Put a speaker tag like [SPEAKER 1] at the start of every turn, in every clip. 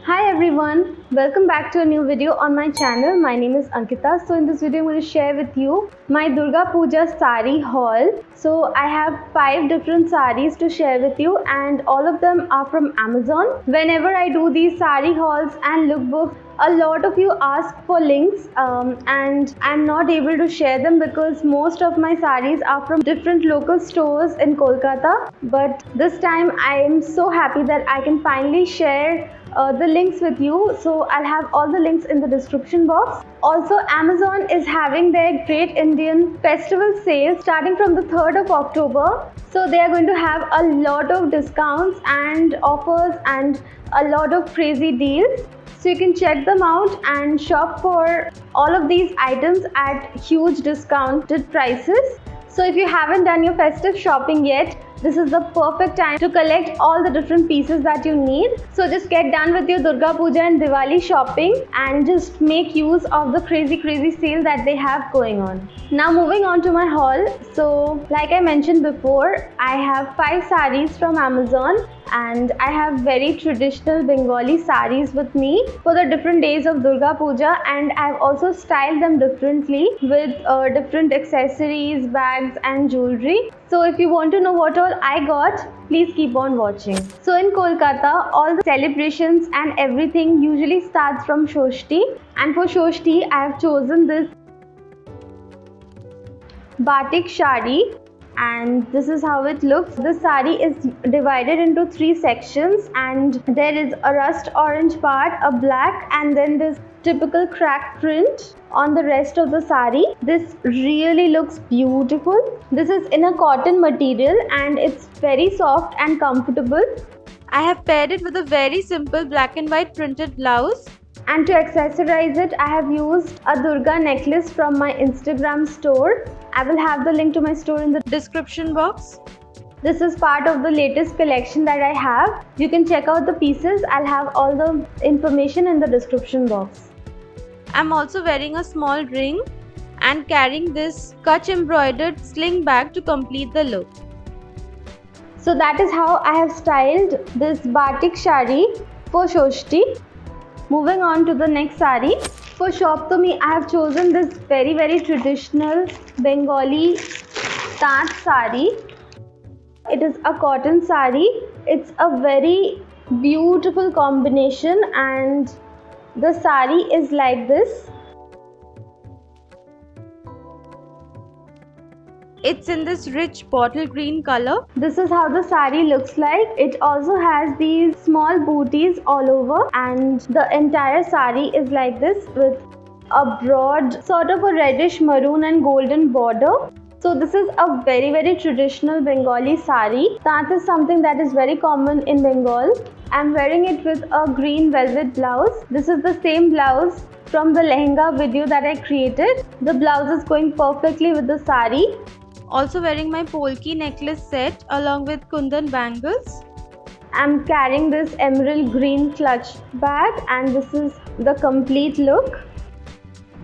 [SPEAKER 1] Hi everyone, welcome back to a new video on my channel. My name is Ankita. So in this video I'm going to share with you my Durga Puja sari haul. So I have 5 different saris to share with you and all of them are from Amazon. Whenever I do these sari hauls and lookbooks, a lot of you ask for links and I'm not able to share them because most of my saris are from different local stores in Kolkata. But this time I am so happy that I can finally share the links with you. So I'll have all the links in the description box. Also, Amazon is having their Great Indian Festival sale starting from the 3rd of October. So they are going to have a lot of discounts and offers and a lot of crazy deals. So you can check them out and shop for all of these items at huge discounted prices. So if you haven't done your festive shopping yet, this is the perfect time to collect all the different pieces that you need. So just get done with your Durga Puja and Diwali shopping and just make use of the crazy sale that they have going on. Now moving on to my haul. So like I mentioned before, I have 5 saris from Amazon and I have very traditional Bengali saris with me for the different days of Durga Puja, and I've also styled them differently with different accessories, bags and jewelry. So if you want to know what all I got, please keep on watching. So in Kolkata, all the celebrations and everything usually starts from Shoshti, and for Shoshti I have chosen this batik shari. And this is how it looks. The sari is divided into 3 sections and there is a rust orange part, a black, and then this typical crack print on the rest of the sari. This really looks beautiful. This is in a cotton material and it's very soft and comfortable. I have paired it with a very simple black and white printed blouse. And to accessorize it, I have used a Durga necklace from my Instagram store. I will have the link to my store in the description box. This is part of the latest collection that I have. You can check out the pieces. I'll have all the information in the description box. I'm also wearing a small ring and carrying this Kutch embroidered sling bag to complete the look. So that is how I have styled this batik shari for Shoshti. Moving on to the next sari. For Shoptami, I have chosen this very traditional Bengali tat sari. It is a cotton sari. It's a very beautiful combination and the sari is like this. It's in this rich bottle green color. This is how the sari looks like. It also has these small booties all over and the entire sari is like this with a broad sort of a reddish maroon and golden border. So this is a very traditional Bengali sari. That is something that is very common in Bengal. I'm wearing it with a green velvet blouse. This is the same blouse from the lehenga video that I created. The blouse is going perfectly with the sari. Also wearing my polki necklace set along with kundan bangles. I'm carrying this emerald green clutch bag and this is the complete look.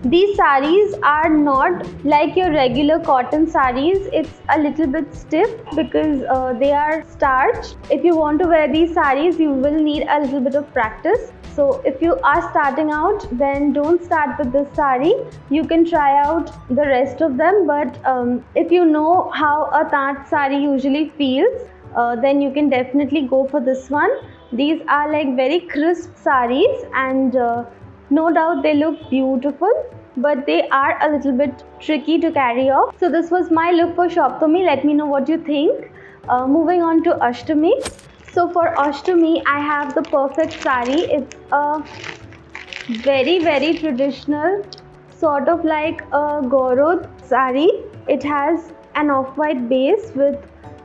[SPEAKER 1] These saris are not like your regular cotton saris. It's a little bit stiff because they are starched. If you want to wear these saris, you will need a little bit of practice. So if you are starting out, then don't start with this sari. You can try out the rest of them, but if you know how a tat sari usually feels, then you can definitely go for this one. These are like very crisp saris and no doubt they look beautiful, but they are a little bit tricky to carry off. So this was my look for Shoptami. Let me know what you think. Moving on to Ashtami. So for Ashtami, I have the perfect sari. It's a very traditional, sort of like a Gaurod sari. It has an off-white base with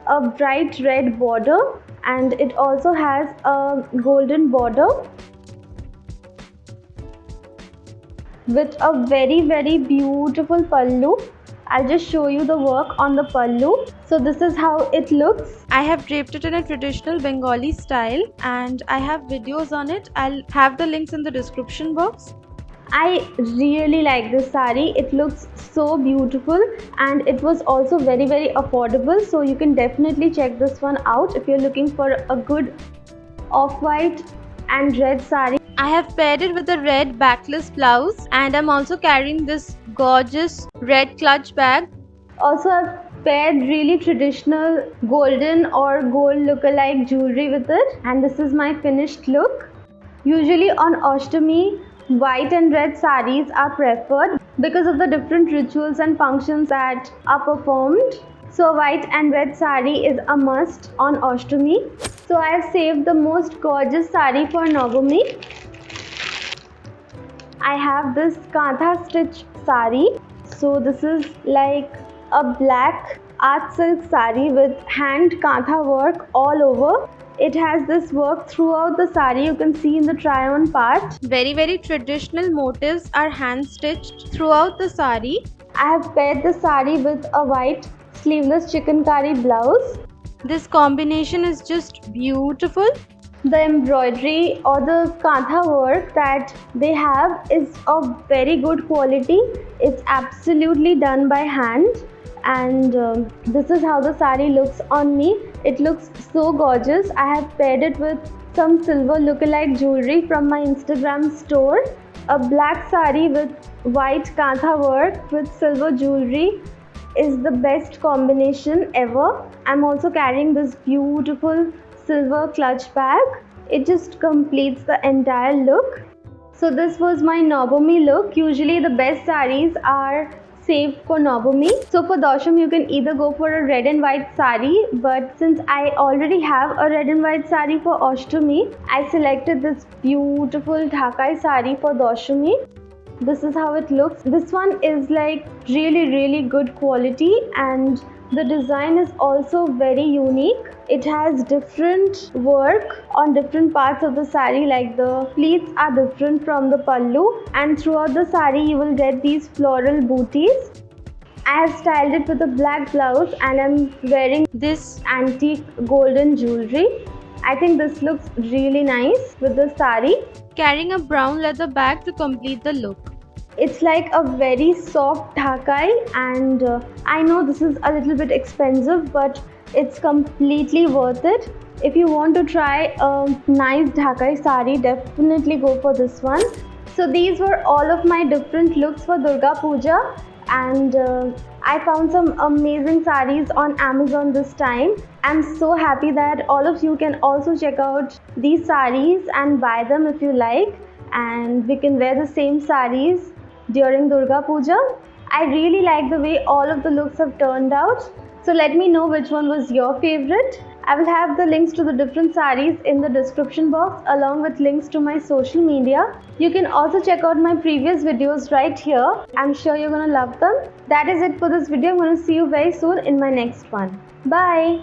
[SPEAKER 1] a bright red border and it also has a golden border with a very beautiful pallu. I'll just show you the work on the pallu. So this is how it looks. I have draped it in a traditional Bengali style and I have videos on it. I'll have the links in the description box. I really like this sari. It looks so beautiful and it was also very affordable. So you can definitely check this one out if you're looking for a good off-white and red sari. I have paired it with a red backless blouse, and I'm also carrying this gorgeous red clutch bag. Also, I've paired really traditional golden or gold look-alike jewelry with it, and this is my finished look. Usually on Ashtami, white and red sarees are preferred because of the different rituals and functions that are performed. So white and red saree is a must on Ashtami. So I have saved the most gorgeous saree for Navami. I have this Kantha stitch saree. So this is like a black art silk saree with hand Kantha work all over. It has this work throughout the saree, you can see in the try on part. Very traditional motifs are hand stitched throughout the saree. I have paired the saree with a white sleeveless chikankari blouse. This combination is just beautiful. The embroidery or the Kantha work that they have is of very good quality. It's absolutely done by hand, and this is how the saree looks on me. It looks so gorgeous. I have paired it with some silver look-alike jewelry from my Instagram store. A black saree with white Kantha work with silver jewelry is the best combination ever. I'm also carrying this beautiful silver clutch bag. It just completes the entire look. So this was my Navami look. Usually the best sarees are saved for Navami. So for Dasham you can either go for a red and white saree, but since I already have a red and white saree for Ashtami, I selected this beautiful Dhakai saree for Dashami. This is how it looks. This one is like really good quality, and the design is also very unique. It has different work on different parts of the saree, like the pleats are different from the pallu, and throughout the saree you will get these floral booties. I have styled it with a black blouse and I'm wearing this antique golden jewelry. I think this looks really nice with the saree. Carrying a brown leather bag to complete the look. It's like a very soft Dhakai, and I know this is a little bit expensive, but it's completely worth it. If you want to try a nice Dhakai saree, definitely go for this one. So these were all of my different looks for Durga Puja, and I found some amazing sarees on Amazon this time. I'm so happy that all of you can also check out these sarees and buy them if you like, and we can wear the same sarees during Durga Puja. I really like the way all of the looks have turned out. So let me know which one was your favorite. I will have the links to the different sarees in the description box along with links to my social media. You can also check out my previous videos right here. I'm sure you're gonna love them. That is it for this video. I'm gonna see you very soon in my next one. Bye.